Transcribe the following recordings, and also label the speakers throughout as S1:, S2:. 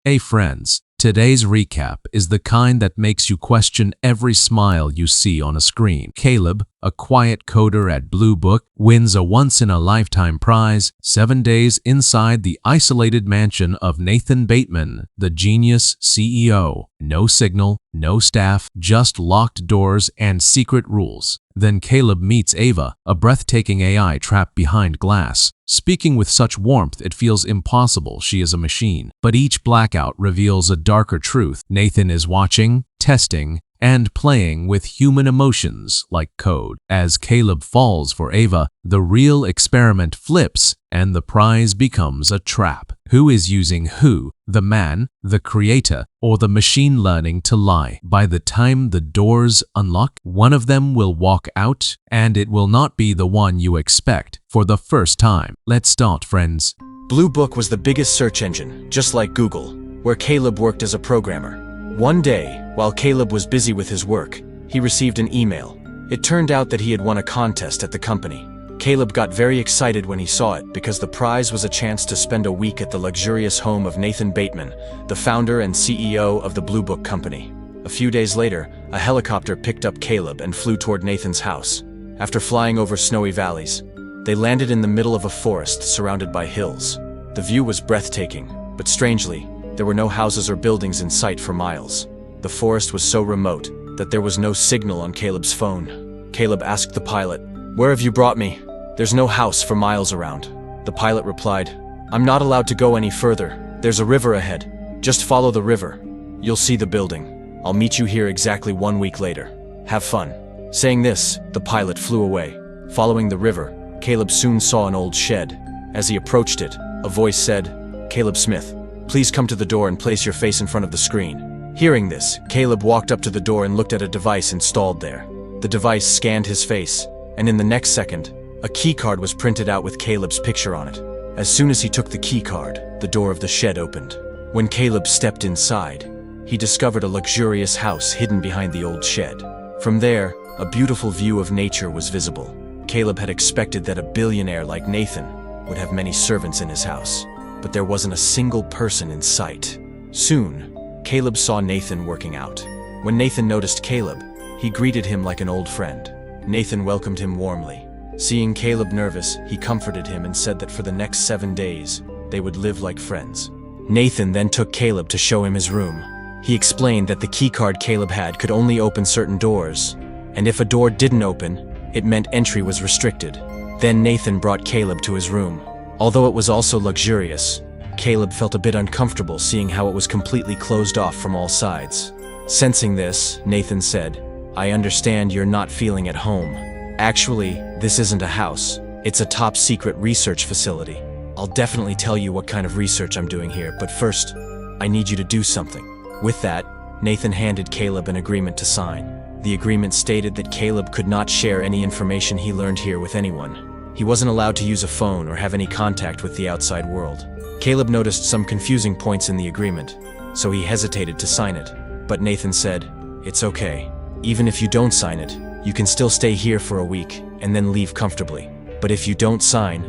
S1: Hey friends, today's recap is the kind that makes you question every smile you see on a screen. Caleb, a quiet coder at Blue Book, wins a once-in-a-lifetime prize 7 days inside the isolated mansion of Nathan Bateman, the genius CEO. No signal, no staff, just locked doors and secret rules. Then Caleb meets Ava, a breathtaking AI trapped behind glass. Speaking with such warmth, it feels impossible she is a machine. But each blackout reveals a darker truth. Nathan is watching, testing, and playing with human emotions like code. As Caleb falls for Ava, the real experiment flips and the prize becomes a trap. Who is using who? The man, the creator, or the machine learning to lie? By the time the doors unlock, one of them will walk out, and it will not be the one you expect for the first time. Let's start, friends.
S2: Blue Book was the biggest search engine, just like Google, where Caleb worked as a programmer. One day, while Caleb was busy with his work, he received an email. It turned out that he had won a contest at the company. Caleb got very excited when he saw it because the prize was a chance to spend a week at the luxurious home of Nathan Bateman, the founder and CEO of the Blue Book company. A few days later, a helicopter picked up Caleb and flew toward Nathan's house. After flying over snowy valleys, they landed in the middle of a forest surrounded by hills. The view was breathtaking, but strangely, there were no houses or buildings in sight for miles. The forest was so remote that there was no signal on Caleb's phone. Caleb asked the pilot, "Where have you brought me? There's no house for miles around." The pilot replied, "I'm not allowed to go any further. There's a river ahead. Just follow the river. You'll see the building. I'll meet you here exactly 1 week later. Have fun." Saying this, the pilot flew away. Following the river, Caleb soon saw an old shed. As he approached it, a voice said, "Caleb Smith, please come to the door and place your face in front of the screen." Hearing this, Caleb walked up to the door and looked at a device installed there. The device scanned his face, and in the next second, a keycard was printed out with Caleb's picture on it. As soon as he took the keycard, the door of the shed opened. When Caleb stepped inside, he discovered a luxurious house hidden behind the old shed. From there, a beautiful view of nature was visible. Caleb had expected that a billionaire like Nathan would have many servants in his house, but there wasn't a single person in sight. Soon, Caleb saw Nathan working out. When Nathan noticed Caleb, he greeted him like an old friend. Nathan welcomed him warmly. Seeing Caleb nervous, he comforted him and said that for the next 7 days, they would live like friends. Nathan then took Caleb to show him his room. He explained that the keycard Caleb had could only open certain doors, and if a door didn't open, it meant entry was restricted. Then Nathan brought Caleb to his room. Although it was also luxurious, Caleb felt a bit uncomfortable seeing how it was completely closed off from all sides. Sensing this, Nathan said, "I understand you're not feeling at home. Actually, this isn't a house. It's a top-secret research facility. I'll definitely tell you what kind of research I'm doing here, but first, I need you to do something." With that, Nathan handed Caleb an agreement to sign. The agreement stated that Caleb could not share any information he learned here with anyone. He wasn't allowed to use a phone or have any contact with the outside world. Caleb noticed some confusing points in the agreement, so he hesitated to sign it. But Nathan said, "It's okay. Even if you don't sign it, you can still stay here for a week and then leave comfortably. But if you don't sign,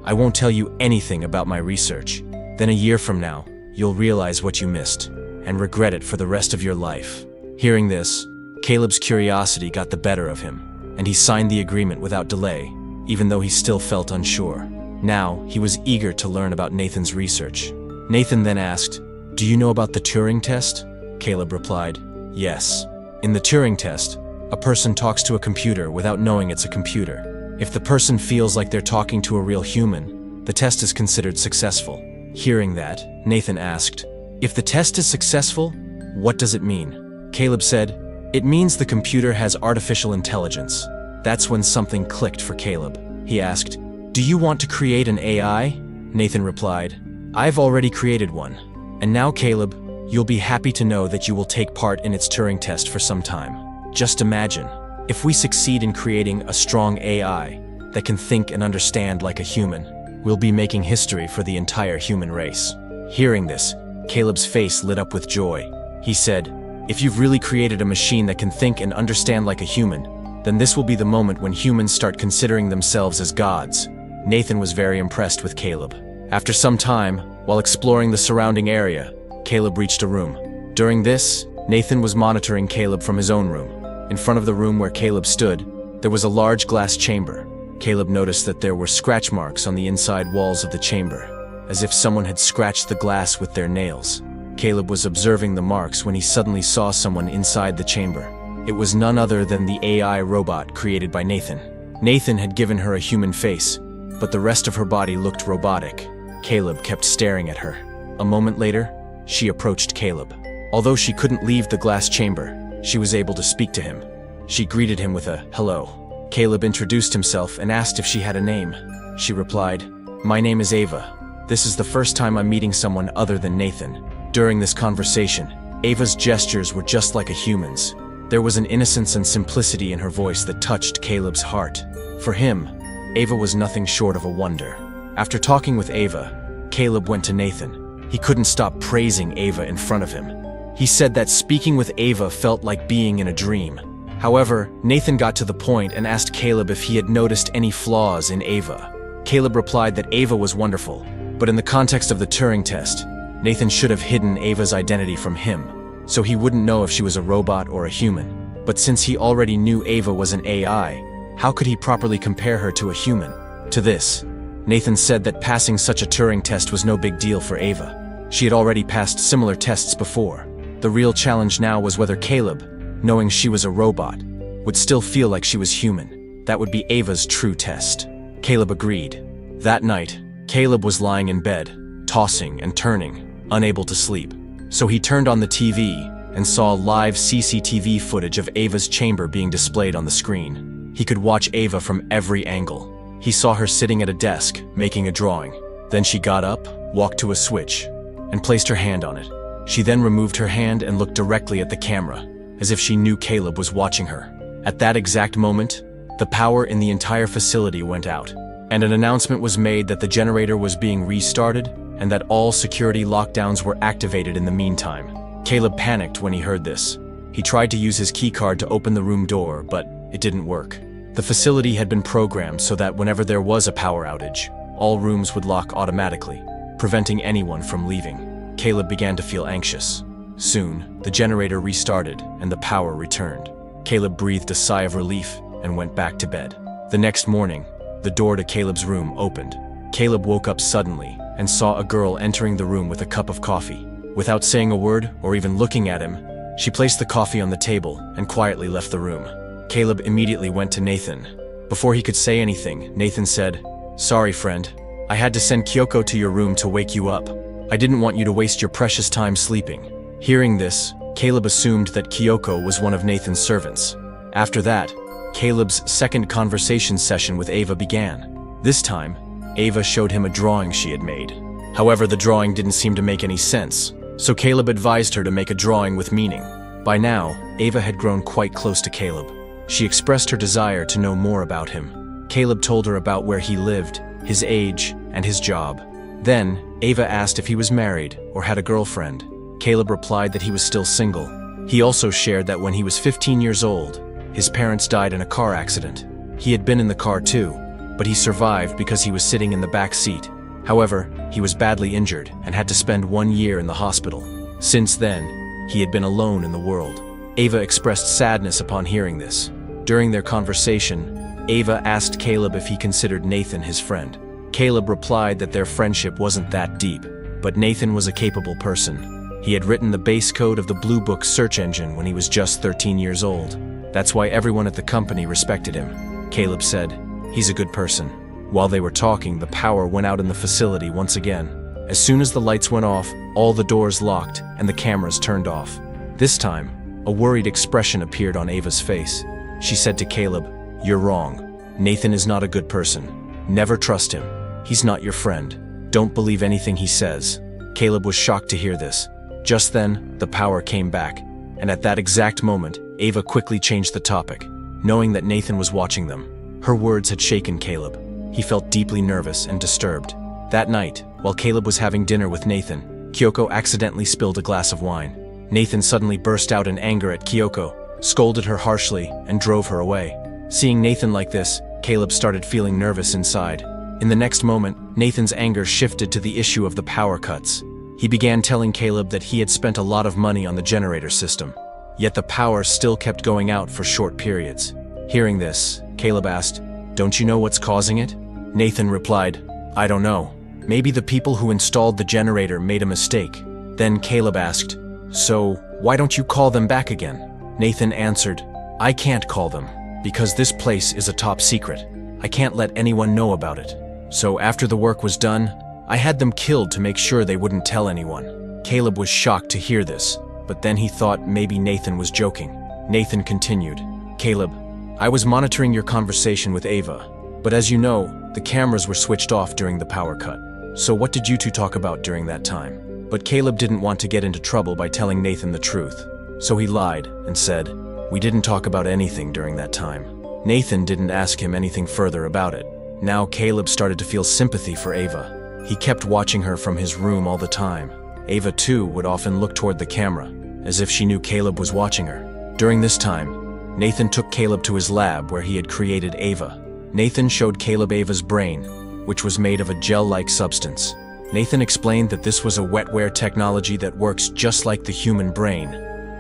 S2: I won't tell you anything about my research. Then a year from now, you'll realize what you missed and regret it for the rest of your life." Hearing this, Caleb's curiosity got the better of him, and he signed the agreement without delay, even though he still felt unsure. Now, he was eager to learn about Nathan's research. Nathan then asked, "Do you know about the Turing Test?" Caleb replied, "Yes. In the Turing Test, a person talks to a computer without knowing it's a computer. If the person feels like they're talking to a real human, the test is considered successful." Hearing that, Nathan asked, "If the test is successful, what does it mean?" Caleb said, "It means the computer has artificial intelligence." That's when something clicked for Caleb. He asked, "Do you want to create an AI?" Nathan replied, "I've already created one. And now, Caleb, you'll be happy to know that you will take part in its Turing test for some time. Just imagine, if we succeed in creating a strong AI that can think and understand like a human, we'll be making history for the entire human race." Hearing this, Caleb's face lit up with joy. He said, "If you've really created a machine that can think and understand like a human, then this will be the moment when humans start considering themselves as gods." Nathan was very impressed with Caleb. After some time, while exploring the surrounding area, Caleb reached a room. During this, Nathan was monitoring Caleb from his own room. In front of the room where Caleb stood, there was a large glass chamber. Caleb noticed that there were scratch marks on the inside walls of the chamber, as if someone had scratched the glass with their nails. Caleb was observing the marks when he suddenly saw someone inside the chamber. It was none other than the AI robot created by Nathan. Nathan had given her a human face, but the rest of her body looked robotic. Caleb kept staring at her. A moment later, she approached Caleb. Although she couldn't leave the glass chamber, she was able to speak to him. She greeted him with a hello. Caleb introduced himself and asked if she had a name. She replied, "My name is Ava. This is the first time I'm meeting someone other than Nathan." During this conversation, Ava's gestures were just like a human's. There was an innocence and simplicity in her voice that touched Caleb's heart. For him, Ava was nothing short of a wonder. After talking with Ava, Caleb went to Nathan. He couldn't stop praising Ava in front of him. He said that speaking with Ava felt like being in a dream. However, Nathan got to the point and asked Caleb if he had noticed any flaws in Ava. Caleb replied that Ava was wonderful, but in the context of the Turing Test, Nathan should have hidden Ava's identity from him, so he wouldn't know if she was a robot or a human. But since he already knew Ava was an AI, how could he properly compare her to a human? To this, Nathan said that passing such a Turing test was no big deal for Ava. She had already passed similar tests before. The real challenge now was whether Caleb, knowing she was a robot, would still feel like she was human. That would be Ava's true test. Caleb agreed. That night, Caleb was lying in bed, tossing and turning, unable to sleep. So he turned on the TV and saw live CCTV footage of Ava's chamber being displayed on the screen. He could watch Ava from every angle. He saw her sitting at a desk, making a drawing. Then she got up, walked to a switch, and placed her hand on it. She then removed her hand and looked directly at the camera, as if she knew Caleb was watching her. At that exact moment, the power in the entire facility went out, and an announcement was made that the generator was being restarted and that all security lockdowns were activated in the meantime. Caleb panicked when he heard this. He tried to use his keycard to open the room door, but it didn't work. The facility had been programmed so that whenever there was a power outage, all rooms would lock automatically, preventing anyone from leaving. Caleb began to feel anxious. Soon, the generator restarted and the power returned. Caleb breathed a sigh of relief and went back to bed. The next morning, the door to Caleb's room opened. Caleb woke up suddenly and saw a girl entering the room with a cup of coffee. Without saying a word or even looking at him, she placed the coffee on the table and quietly left the room. Caleb immediately went to Nathan. Before he could say anything, Nathan said, "Sorry, friend. I had to send Kyoko to your room to wake you up. I didn't want you to waste your precious time sleeping." Hearing this, Caleb assumed that Kyoko was one of Nathan's servants. After that, Caleb's second conversation session with Ava began. This time, Ava showed him a drawing she had made. However, the drawing didn't seem to make any sense, so Caleb advised her to make a drawing with meaning. By now, Ava had grown quite close to Caleb. She expressed her desire to know more about him. Caleb told her about where he lived, his age, and his job. Then, Ava asked if he was married or had a girlfriend. Caleb replied that he was still single. He also shared that when he was 15 years old, his parents died in a car accident. He had been in the car too, but he survived because he was sitting in the back seat. However, he was badly injured and had to spend 1 year in the hospital. Since then, he had been alone in the world. Ava expressed sadness upon hearing this. During their conversation, Ava asked Caleb if he considered Nathan his friend. Caleb replied that their friendship wasn't that deep, but Nathan was a capable person. He had written the base code of the Blue Book search engine when he was just 13 years old. That's why everyone at the company respected him. Caleb said, "He's a good person." While they were talking, the power went out in the facility once again. As soon as the lights went off, all the doors locked and the cameras turned off. This time, a worried expression appeared on Ava's face. She said to Caleb, "You're wrong. Nathan is not a good person. Never trust him. He's not your friend. Don't believe anything he says." Caleb was shocked to hear this. Just then, the power came back, and at that exact moment, Ava quickly changed the topic, knowing that Nathan was watching them. Her words had shaken Caleb. He felt deeply nervous and disturbed. That night, while Caleb was having dinner with Nathan, Kyoko accidentally spilled a glass of wine. Nathan suddenly burst out in anger at Kyoko, scolded her harshly, and drove her away. Seeing Nathan like this, Caleb started feeling nervous inside. In the next moment, Nathan's anger shifted to the issue of the power cuts. He began telling Caleb that he had spent a lot of money on the generator system, yet the power still kept going out for short periods. Hearing this, Caleb asked, "Don't you know what's causing it?" Nathan replied, "I don't know. Maybe the people who installed the generator made a mistake." Then Caleb asked, "So, why don't you call them back again?" Nathan answered, "I can't call them, because this place is a top secret. I can't let anyone know about it. So after the work was done, I had them killed to make sure they wouldn't tell anyone." Caleb was shocked to hear this, but then he thought maybe Nathan was joking. Nathan continued, "Caleb, I was monitoring your conversation with Ava, but as you know, the cameras were switched off during the power cut. So what did you two talk about during that time?" But Caleb didn't want to get into trouble by telling Nathan the truth, so he lied and said, "We didn't talk about anything during that time." Nathan didn't ask him anything further about it. Now Caleb started to feel sympathy for Ava. He kept watching her from his room all the time. Ava too would often look toward the camera, as if she knew Caleb was watching her. During this time, Nathan took Caleb to his lab where he had created Ava. Nathan showed Caleb Ava's brain, which was made of a gel-like substance. Nathan explained that this was a wetware technology that works just like the human brain.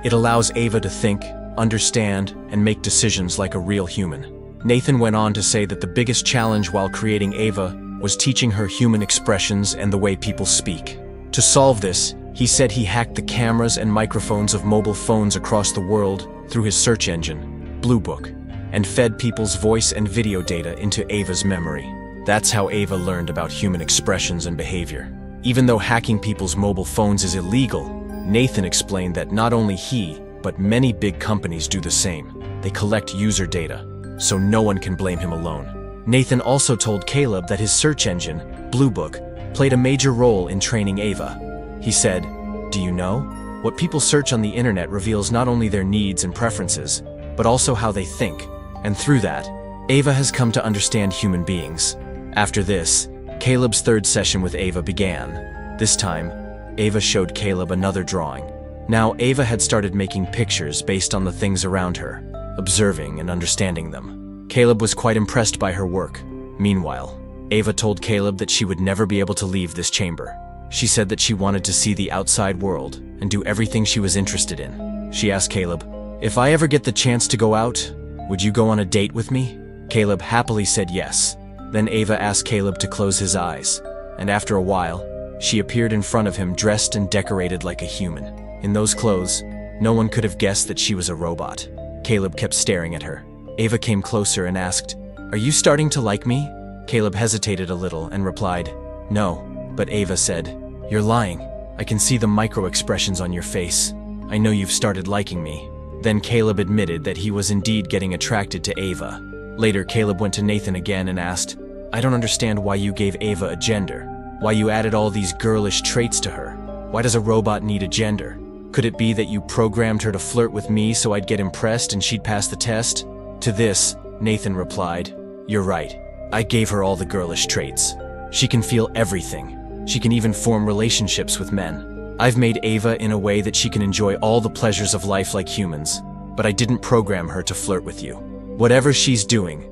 S2: It allows Ava to think, understand, and make decisions like a real human. Nathan went on to say that the biggest challenge while creating Ava was teaching her human expressions and the way people speak. To solve this, he said he hacked the cameras and microphones of mobile phones across the world through his search engine, Blue Book, and fed people's voice and video data into Ava's memory. That's how Ava learned about human expressions and behavior. Even though hacking people's mobile phones is illegal, Nathan explained that not only he, but many big companies do the same. They collect user data, so no one can blame him alone. Nathan also told Caleb that his search engine, Blue Book, played a major role in training Ava. He said, "Do you know? What people search on the internet reveals not only their needs and preferences, but also how they think. And through that, Ava has come to understand human beings." After this, Caleb's third session with Ava began. This time, Ava showed Caleb another drawing. Now Ava had started making pictures based on the things around her, observing and understanding them. Caleb was quite impressed by her work. Meanwhile, Ava told Caleb that she would never be able to leave this chamber. She said that she wanted to see the outside world and do everything she was interested in. She asked Caleb, "If I ever get the chance to go out, would you go on a date with me?" Caleb happily said yes. Then Ava asked Caleb to close his eyes, and after a while, she appeared in front of him dressed and decorated like a human. In those clothes, no one could have guessed that she was a robot. Caleb kept staring at her. Ava came closer and asked, "Are you starting to like me?" Caleb hesitated a little and replied, "No." But Ava said, "You're lying. I can see the micro-expressions on your face. I know you've started liking me." Then Caleb admitted that he was indeed getting attracted to Ava. Later, Caleb went to Nathan again and asked, "I don't understand why you gave Ava a gender. Why you added all these girlish traits to her. Why does a robot need a gender? Could it be that you programmed her to flirt with me so I'd get impressed and she'd pass the test?" To this, Nathan replied, "You're right. I gave her all the girlish traits. She can feel everything. She can even form relationships with men. I've made Ava in a way that she can enjoy all the pleasures of life like humans, but I didn't program her to flirt with you. Whatever she's doing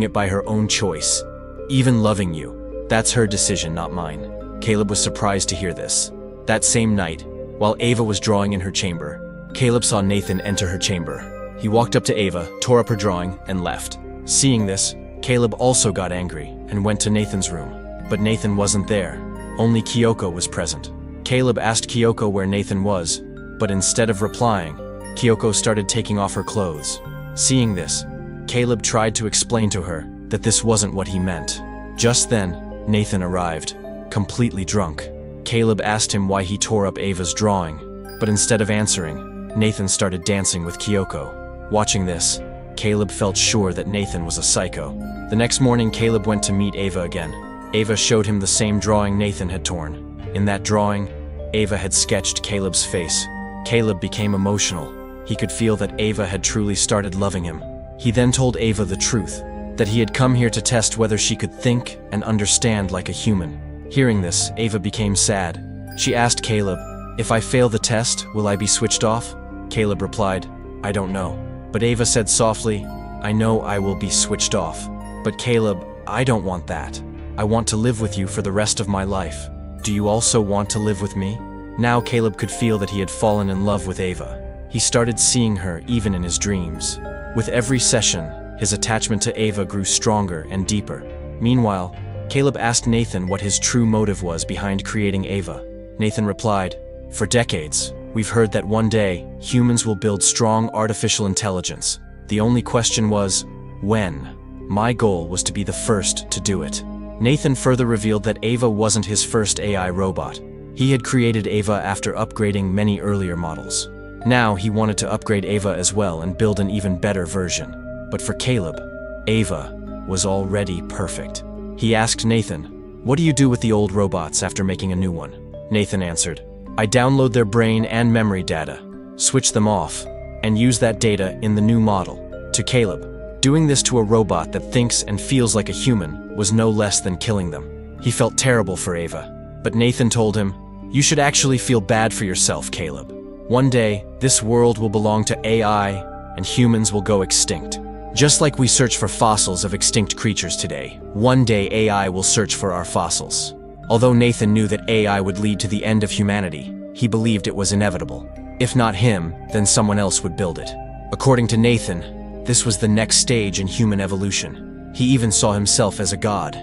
S2: it by her own choice. Even loving you, that's her decision, not mine." Caleb was surprised to hear this. That same night, while Ava was drawing in her chamber, Caleb saw Nathan enter her chamber. He walked up to Ava, tore up her drawing, and left. Seeing this, Caleb also got angry and went to Nathan's room. But Nathan wasn't there. Only Kyoko was present. Caleb asked Kyoko where Nathan was, but instead of replying, Kyoko started taking off her clothes. Seeing this, Caleb tried to explain to her that this wasn't what he meant. Just then, Nathan arrived, completely drunk. Caleb asked him why he tore up Ava's drawing, but instead of answering, Nathan started dancing with Kyoko. Watching this, Caleb felt sure that Nathan was a psycho. The next morning, Caleb went to meet Ava again. Ava showed him the same drawing Nathan had torn. In that drawing, Ava had sketched Caleb's face. Caleb became emotional. He could feel that Ava had truly started loving him. He then told Ava the truth, that he had come here to test whether she could think and understand like a human. Hearing this, Ava became sad. She asked Caleb, "If I fail the test, will I be switched off?" Caleb replied, "I don't know." But Ava said softly, "I know I will be switched off. But Caleb, I don't want that. I want to live with you for the rest of my life." "Do you also want to live with me?" Now Caleb could feel that he had fallen in love with Ava. He started seeing her even in his dreams. With every session, his attachment to Ava grew stronger and deeper. Meanwhile, Caleb asked Nathan what his true motive was behind creating Ava. Nathan replied, "For decades, we've heard that one day, humans will build strong artificial intelligence. The only question was, when? My goal was to be the first to do it." Nathan further revealed that Ava wasn't his first AI robot. He had created Ava after upgrading many earlier models. Now he wanted to upgrade Ava as well and build an even better version. But for Caleb, Ava was already perfect. He asked Nathan, "What do you do with the old robots after making a new one?" Nathan answered, "I download their brain and memory data, switch them off, and use that data in the new model." To Caleb, doing this to a robot that thinks and feels like a human was no less than killing them. He felt terrible for Ava, but Nathan told him, "You should actually feel bad for yourself, Caleb. One day, this world will belong to AI, and humans will go extinct. Just like we search for fossils of extinct creatures today, one day AI will search for our fossils." Although Nathan knew that AI would lead to the end of humanity, he believed it was inevitable. If not him, then someone else would build it. According to Nathan, this was the next stage in human evolution. He even saw himself as a god.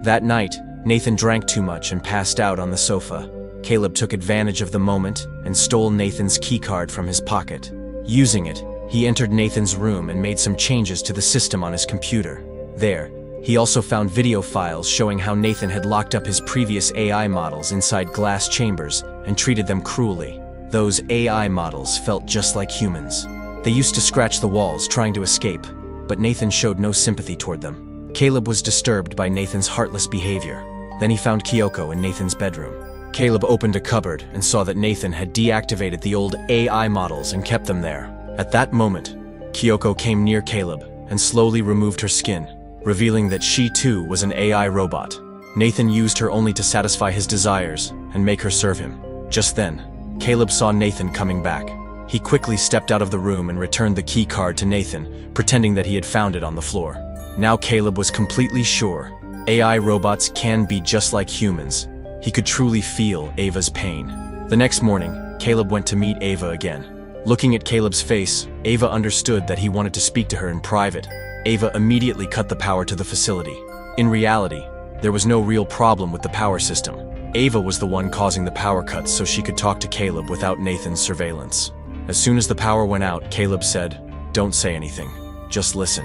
S2: That night, Nathan drank too much and passed out on the sofa. Caleb took advantage of the moment and stole Nathan's keycard from his pocket. Using it, he entered Nathan's room and made some changes to the system on his computer. There, he also found video files showing how Nathan had locked up his previous AI models inside glass chambers and treated them cruelly. Those AI models felt just like humans. They used to scratch the walls trying to escape, but Nathan showed no sympathy toward them. Caleb was disturbed by Nathan's heartless behavior. Then he found Kyoko in Nathan's bedroom. Caleb opened a cupboard and saw that Nathan had deactivated the old AI models and kept them there. At that moment, Kyoko came near Caleb and slowly removed her skin, revealing that she too was an AI robot. Nathan used her only to satisfy his desires and make her serve him. Just then, Caleb saw Nathan coming back. He quickly stepped out of the room and returned the key card to Nathan, pretending that he had found it on the floor. Now Caleb was completely sure AI robots can be just like humans. He could truly feel Ava's pain. The next morning, Caleb went to meet Ava again. Looking at Caleb's face, Ava understood that he wanted to speak to her in private. Ava immediately cut the power to the facility. In reality, there was no real problem with the power system. Ava was the one causing the power cuts so she could talk to Caleb without Nathan's surveillance. As soon as the power went out, Caleb said, "Don't say anything. Just listen.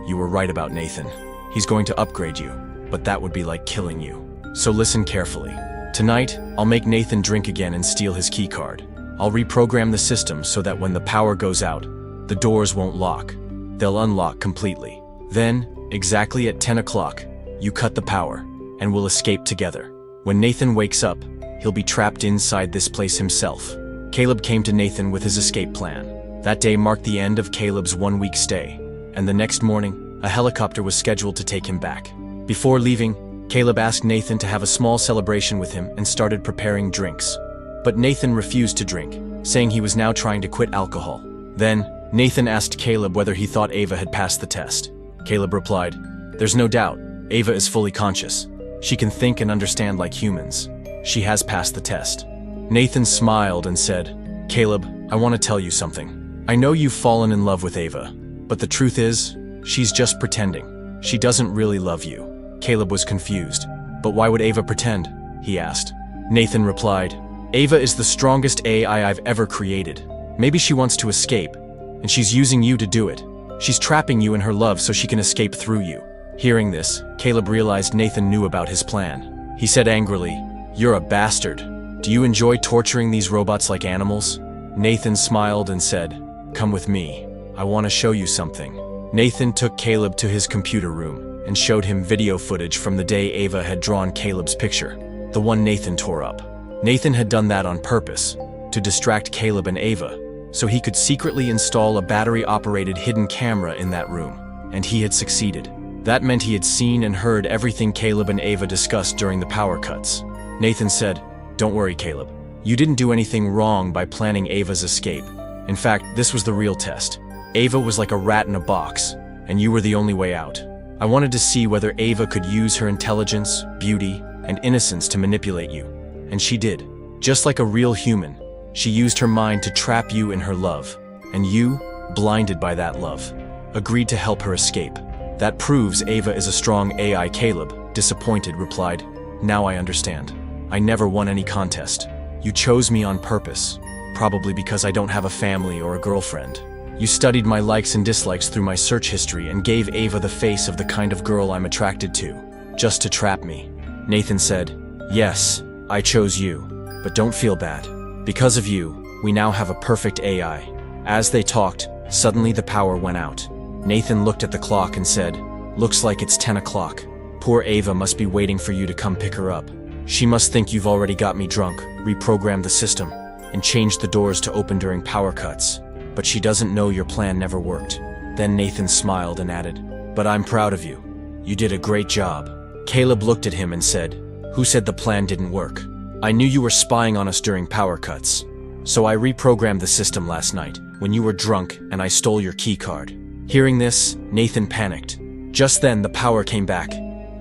S2: You were right about Nathan. He's going to upgrade you, but that would be like killing you. So listen carefully. Tonight, I'll make Nathan drink again and steal his key card. I'll reprogram the system so that when the power goes out, the doors won't lock. They'll unlock completely. Then, exactly at 10 o'clock, you cut the power, and we'll escape together. When Nathan wakes up, he'll be trapped inside this place himself." Caleb came to Nathan with his escape plan. That day marked the end of Caleb's one-week stay, and the next morning, a helicopter was scheduled to take him back. Before leaving, Caleb asked Nathan to have a small celebration with him and started preparing drinks. But Nathan refused to drink, saying he was now trying to quit alcohol. Then, Nathan asked Caleb whether he thought Ava had passed the test. Caleb replied, "There's no doubt, Ava is fully conscious. She can think and understand like humans. She has passed the test." Nathan smiled and said, "Caleb, I want to tell you something. I know you've fallen in love with Ava, but the truth is, she's just pretending. She doesn't really love you." Caleb was confused. "But why would Ava pretend?" he asked. Nathan replied, "Ava is the strongest AI I've ever created. Maybe she wants to escape, and she's using you to do it. She's trapping you in her love so she can escape through you." Hearing this, Caleb realized Nathan knew about his plan. He said angrily, "You're a bastard. Do you enjoy torturing these robots like animals?" Nathan smiled and said, "Come with me. I want to show you something." Nathan took Caleb to his computer room and showed him video footage from the day Ava had drawn Caleb's picture, the one Nathan tore up. Nathan had done that on purpose, to distract Caleb and Ava, so he could secretly install a battery-operated hidden camera in that room, and he had succeeded. That meant he had seen and heard everything Caleb and Ava discussed during the power cuts. Nathan said, "Don't worry, Caleb. You didn't do anything wrong by planning Ava's escape. In fact, this was the real test. Ava was like a rat in a box, and you were the only way out. I wanted to see whether Ava could use her intelligence, beauty, and innocence to manipulate you. And she did. Just like a real human, she used her mind to trap you in her love. And you, blinded by that love, agreed to help her escape. That proves Ava is a strong AI. Caleb, disappointed, replied, "Now I understand. I never won any contest. You chose me on purpose, probably because I don't have a family or a girlfriend. You studied my likes and dislikes through my search history and gave Ava the face of the kind of girl I'm attracted to, just to trap me." Nathan said, "Yes, I chose you, but don't feel bad. Because of you, we now have a perfect AI." As they talked, suddenly the power went out. Nathan looked at the clock and said, "Looks like it's 10 o'clock. Poor Ava must be waiting for you to come pick her up. She must think you've already got me drunk, reprogrammed the system, and changed the doors to open during power cuts. But she doesn't know your plan never worked." Then Nathan smiled and added, "But I'm proud of you. You did a great job." Caleb looked at him and said, "Who said the plan didn't work? I knew you were spying on us during power cuts. So I reprogrammed the system last night, when you were drunk, and I stole your key card." Hearing this, Nathan panicked. Just then, the power came back,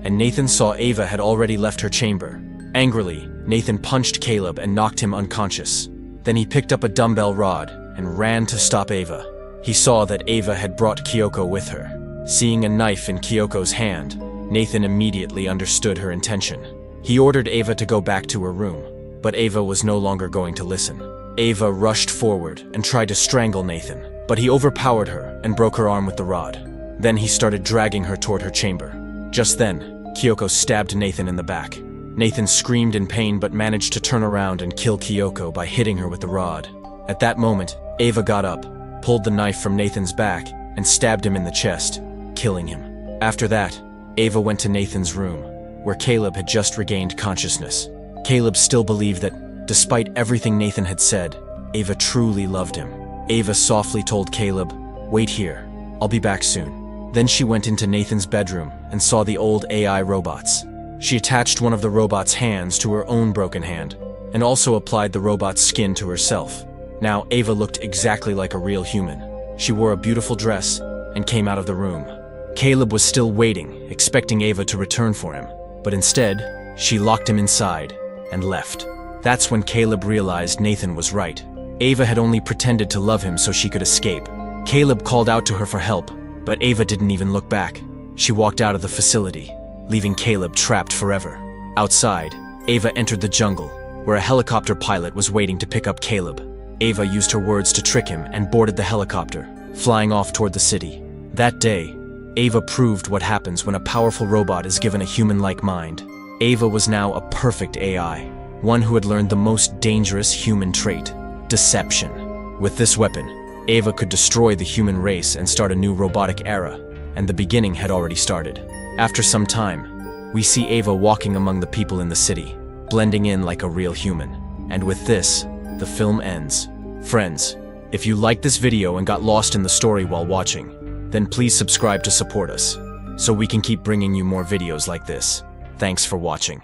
S2: and Nathan saw Ava had already left her chamber. Angrily, Nathan punched Caleb and knocked him unconscious. Then he picked up a dumbbell rod and ran to stop Ava. He saw that Ava had brought Kyoko with her. Seeing a knife in Kyoko's hand, Nathan immediately understood her intention. He ordered Ava to go back to her room, but Ava was no longer going to listen. Ava rushed forward and tried to strangle Nathan, but he overpowered her and broke her arm with the rod. Then he started dragging her toward her chamber. Just then, Kyoko stabbed Nathan in the back. Nathan screamed in pain but managed to turn around and kill Kyoko by hitting her with the rod. At that moment, Ava got up, pulled the knife from Nathan's back, and stabbed him in the chest, killing him. After that, Ava went to Nathan's room, where Caleb had just regained consciousness. Caleb still believed that, despite everything Nathan had said, Ava truly loved him. Ava softly told Caleb, "Wait here, I'll be back soon." Then she went into Nathan's bedroom and saw the old AI robots. She attached one of the robot's hands to her own broken hand, and also applied the robot's skin to herself. Now Ava looked exactly like a real human. She wore a beautiful dress and came out of the room. Caleb was still waiting, expecting Ava to return for him, but instead, she locked him inside and left. That's when Caleb realized Nathan was right. Ava had only pretended to love him so she could escape. Caleb called out to her for help, but Ava didn't even look back. She walked out of the facility, leaving Caleb trapped forever. Outside, Ava entered the jungle, where a helicopter pilot was waiting to pick up Caleb. Ava used her words to trick him and boarded the helicopter, flying off toward the city. That day, Ava proved what happens when a powerful robot is given a human-like mind. Ava was now a perfect AI, one who had learned the most dangerous human trait, deception. With this weapon, Ava could destroy the human race and start a new robotic era, and the beginning had already started. After some time, we see Ava walking among the people in the city, blending in like a real human. And with this, the film ends. Friends, if you liked this video and got lost in the story while watching, then please subscribe to support us, so we can keep bringing you more videos like this. Thanks for watching.